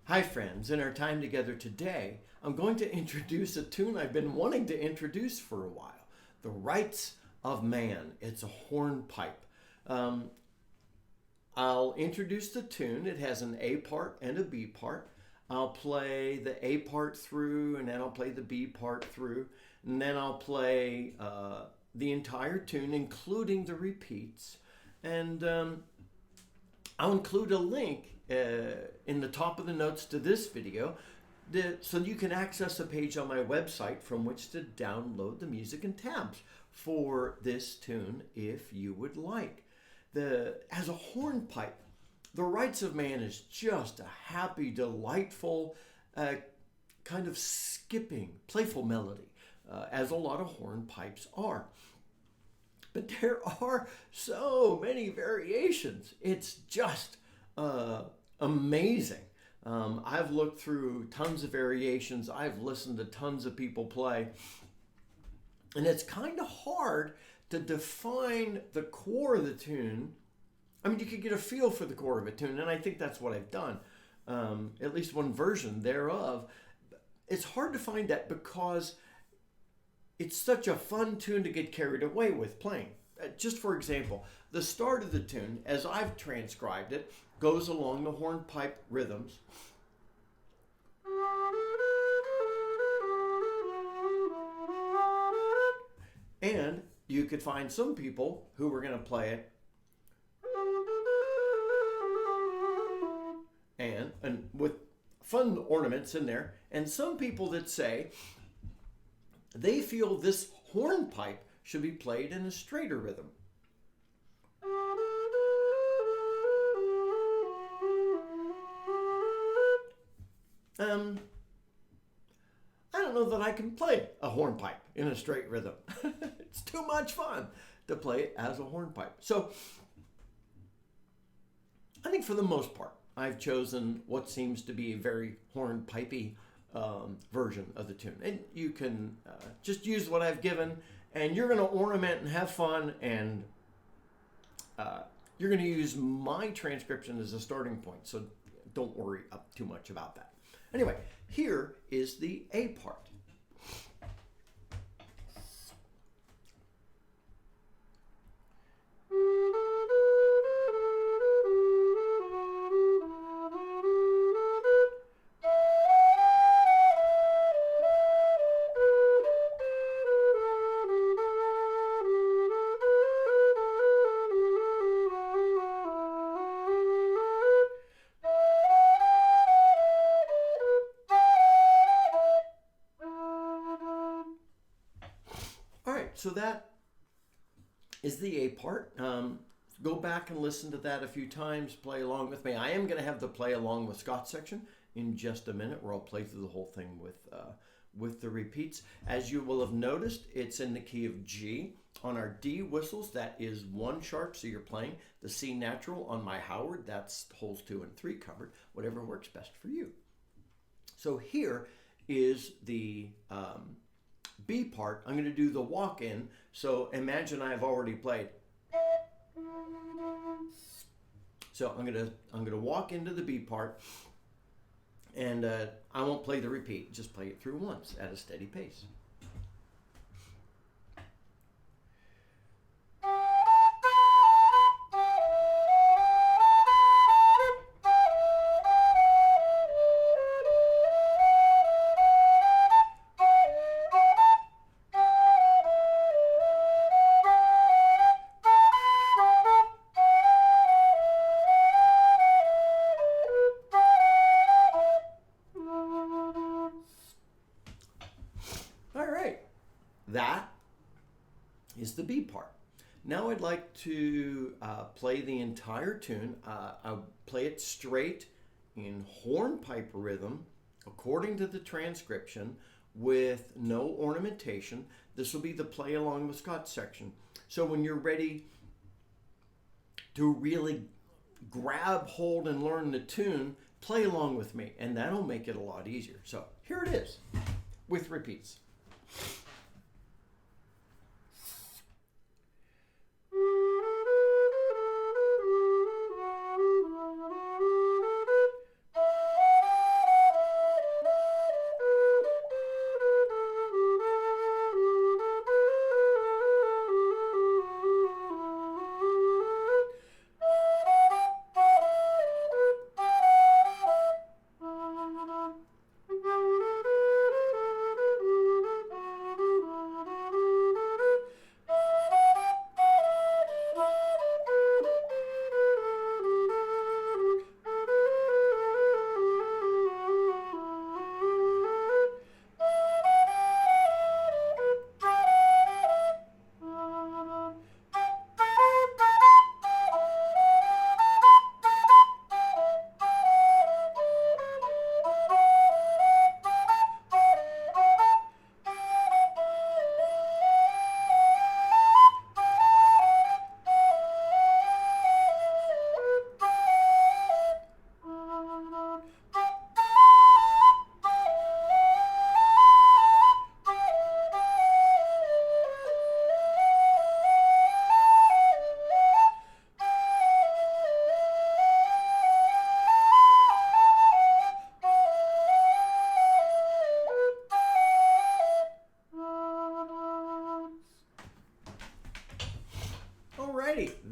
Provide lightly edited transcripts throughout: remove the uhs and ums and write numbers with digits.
Hi friends, in our time together today, I'm going to introduce a tune I've been wanting to introduce for a while. The Rights of Man. It's a hornpipe. I'll introduce the tune. It has an A part and a B part. I'll play the A part through, and then I'll play the B part through, and then I'll play the entire tune, including the repeats. And I'll include a link in the top of the notes to this video so you can access a page on my website from which to download the music and tabs for this tune if you would like. As a hornpipe, The Rights of Man is just a happy, delightful, kind of skipping, playful melody, as a lot of hornpipes are. But there are so many variations. It's just amazing. I've looked through tons of variations. I've listened to tons of people play. And it's kind of hard to define the core of the tune. I mean, you could get a feel for the core of a tune, and I think that's what I've done, at least one version thereof. It's hard to find that because it's such a fun tune to get carried away with playing. Just for example, the start of the tune, as I've transcribed it, goes along the hornpipe rhythms. And you could find some people who were going to play it and with fun ornaments in there, and some people that say they feel this hornpipe should be played in a straighter rhythm. I don't know that I can play a hornpipe in a straight rhythm. It's too much fun to play it as a hornpipe. So I think for the most part, I've chosen what seems to be a very hornpipey version of the tune. And you can just use what I've given, and you're going to ornament and have fun, and you're going to use my transcription as a starting point. So don't worry too much about that. Anyway, here is the A part. So that is the A part. Go back and listen to that a few times. Play along with me. I am going to have the play along with Scott section in just a minute, where I'll play through the whole thing with the repeats. As you will have noticed, it's in the key of G. On our D whistles, that is 1 sharp, so you're playing the C natural. On my Howard, that's holes 2 and 3 covered, whatever works best for you. So here is the B part. I'm going to do the walk in. So imagine I've already played. So I'm going to walk into the B part, and I won't play the repeat. Just play it through once at a steady pace. That is the B part. Now I'd like to play the entire tune. I'll play it straight in hornpipe rhythm according to the transcription with no ornamentation. This will be the play along with Scott section. So when you're ready to really grab hold and learn the tune, play along with me, and that'll make it a lot easier. So here it is with repeats.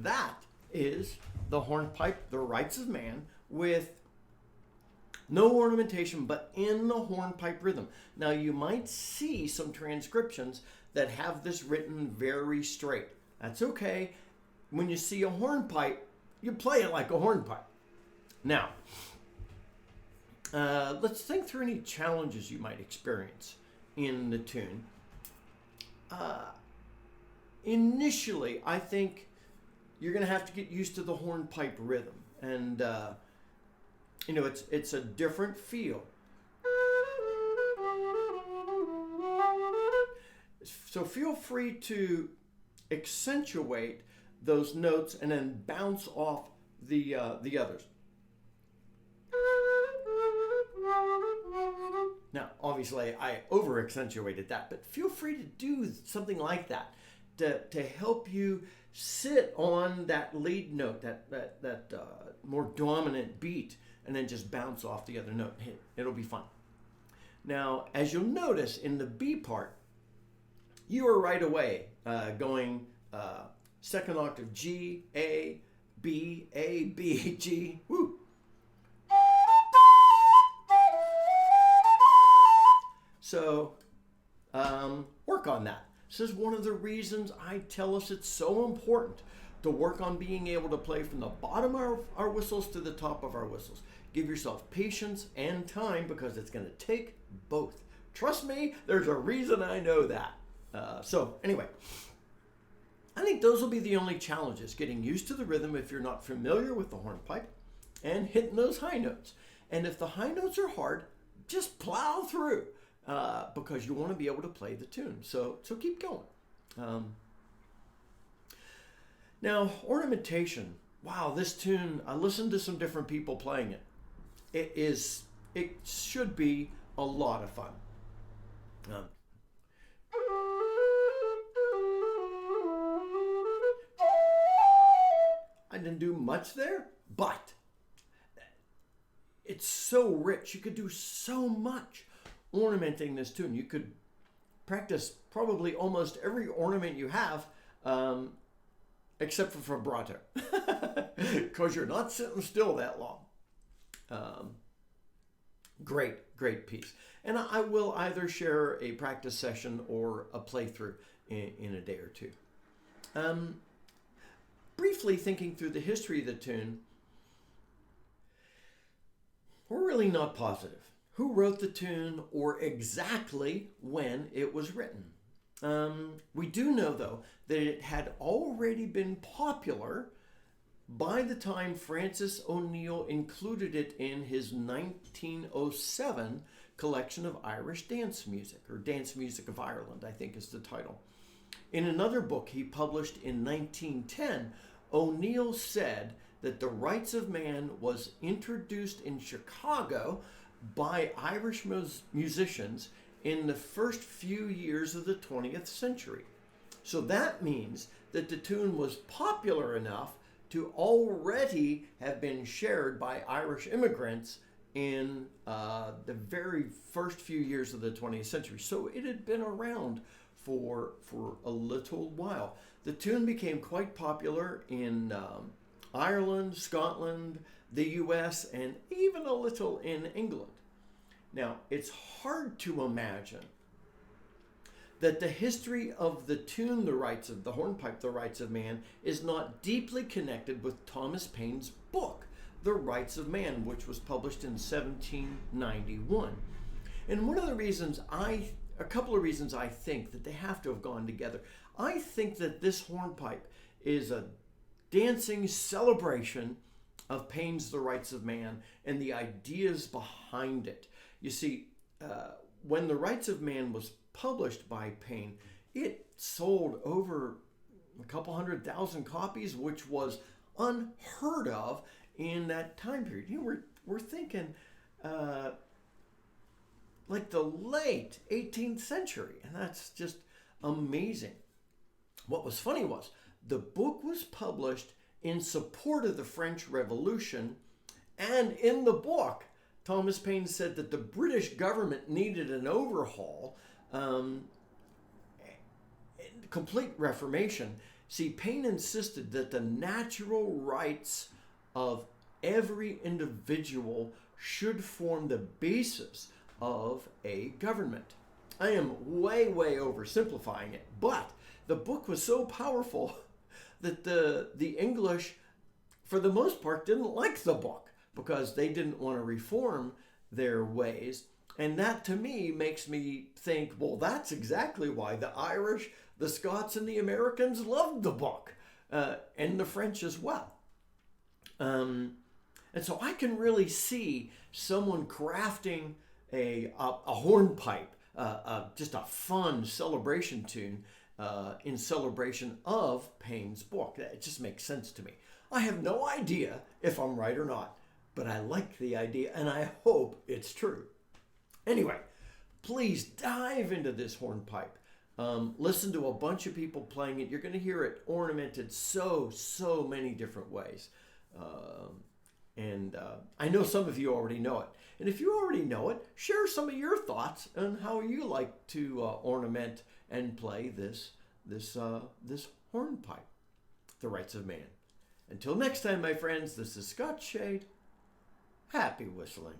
that is the Hornpipe, The Rights of Man, with no ornamentation, but in the hornpipe rhythm. Now, you might see some transcriptions that have this written very straight. That's okay. When you see a hornpipe, you play it like a hornpipe. Now, let's think through any challenges you might experience in the tune. Initially, I think you're going to have to get used to the hornpipe rhythm. And, it's a different feel. So feel free to accentuate those notes and then bounce off the others. Now, obviously, I over-accentuated that, but feel free to do something like that to help you sit on that lead note, that more dominant beat, and then just bounce off the other note. It'll be fun. Now, as you'll notice in the B part, you are right away going second octave G, A, B, G, woo. So work on that. This is one of the reasons I tell us it's so important to work on being able to play from the bottom of our whistles to the top of our whistles. Give yourself patience and time because it's going to take both. Trust me, there's a reason I know that. So anyway, I think those will be the only challenges, getting used to the rhythm if you're not familiar with the hornpipe and hitting those high notes. And if the high notes are hard, just plow through because you want to be able to play the tune. So keep going. Now, ornamentation. Wow, this tune, I listened to some different people playing it. It should be a lot of fun. I didn't do much there, but it's so rich. You could do so much ornamenting this tune. You could practice probably almost every ornament you have, except for vibrato, because you're not sitting still that long. Great piece. And I will either share a practice session or a playthrough in a day or two. Briefly thinking through the history of the tune, we're really not positive who wrote the tune or exactly when it was written. We do know, though, that it had already been popular by the time Francis O'Neill included it in his 1907 collection of Irish dance music, or Dance Music of Ireland, I think is the title. In another book he published in 1910, O'Neill said that The Rights of Man was introduced in Chicago by Irish musicians in the first few years of the 20th century. So that means that the tune was popular enough to already have been shared by Irish immigrants in the very first few years of the 20th century. So it had been around for a little while. The tune became quite popular in Ireland, Scotland, the US, and even a little in England. Now, it's hard to imagine that the history of the tune, The Rights of the Hornpipe, The Rights of Man, is not deeply connected with Thomas Paine's book, The Rights of Man, which was published in 1791. And a couple of reasons I think that they have to have gone together. I think that this hornpipe is a dancing celebration of Paine's The Rights of Man and the ideas behind it. You see, when The Rights of Man was published by Paine, it sold over a couple 100,000 copies, which was unheard of in that time period. We're thinking like the late 18th century, and that's just amazing. What was funny was the book was published in support of the French Revolution, and in the book, Thomas Paine said that the British government needed an overhaul, complete reformation, See, Paine insisted that the natural rights of every individual should form the basis of a government. I am way, way oversimplifying it, but the book was so powerful that the English, for the most part, didn't like the book because they didn't want to reform their ways. And that, to me, makes me think, well, that's exactly why the Irish, the Scots, and the Americans loved the book, and the French as well. And so I can really see someone crafting a hornpipe, just a fun celebration tune in celebration of Paine's book. It just makes sense to me. I have no idea if I'm right or not, but I like the idea and I hope it's true. Anyway, please dive into this hornpipe. Listen to a bunch of people playing it. You're going to hear it ornamented so many different ways. And I know some of you already know it. And if you already know it, share some of your thoughts on how you like to ornament and play this hornpipe, the rights of man. Until next time, my friends, this is Scott Shade. Happy whistling.